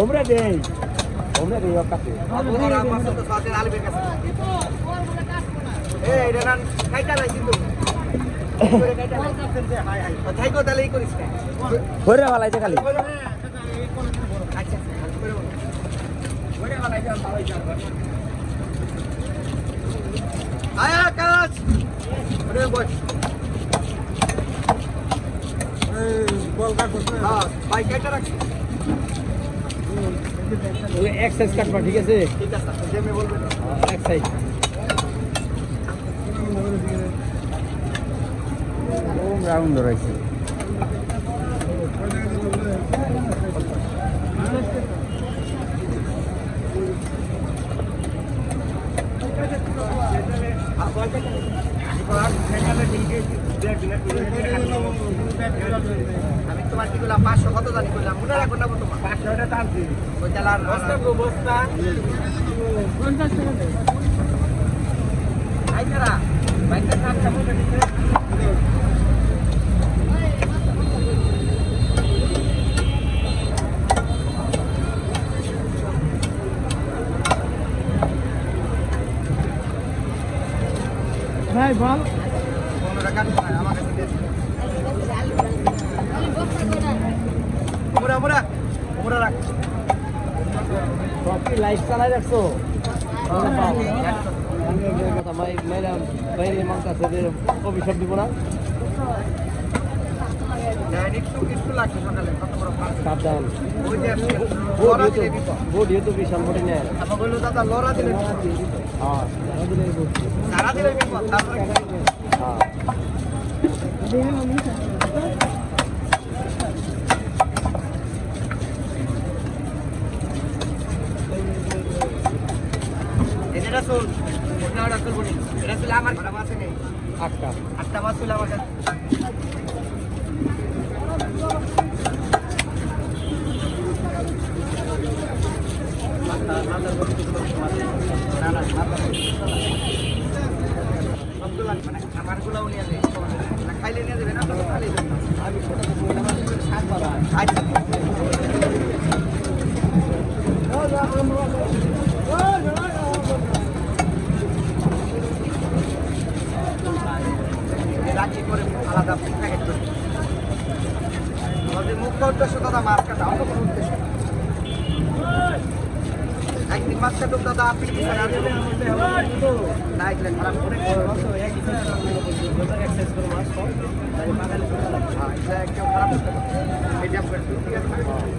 ওমরা দেই কাছে ঘরে ভালাইছে খালি আয়া কাজ এক সাইজ কাটবা ঠিক আছে এক সাইজ রাউন্ড রয়েছে আমি তোমার কি করলাম 500 কত জানি করলাম মনে রাখো না তোমার 500 টাকা টানছি ওই চালার বস্তা বস্তা 50 টাকা দে আই করা বাইকটা কাট কামো দিতে ভাই বল 15 টাকা আমার কাছে দে মুরা রাখ সবকি লাইট চালাই রাখছো বাইরে মাংস আছে অভিশাপ দিব না সাবধান বডিও তো বিশাল বডি নেয় লড়া দিলে এটা চল ওটা চলবো নি এটা চলে আমার ঘরে আছে নেই আটটা মাছ চলে আমার কাছে মানে আমার গুলাও নিয়ে যাবে খাইলে নিয়ে যাবে না খাইলে আমি রাখি করে আলাদা প্যাকেট করে আমাদের মুখ্য উদ্দেশ্য দাদা মাছ কাটা অন্য কোনো উদ্দেশ্য একদিন মাছ কাটুক দাদা আপনি না এগুলো খারাপ করে কেউ খারাপ করতে পারে মিডিয়াম করে ঠিক আছে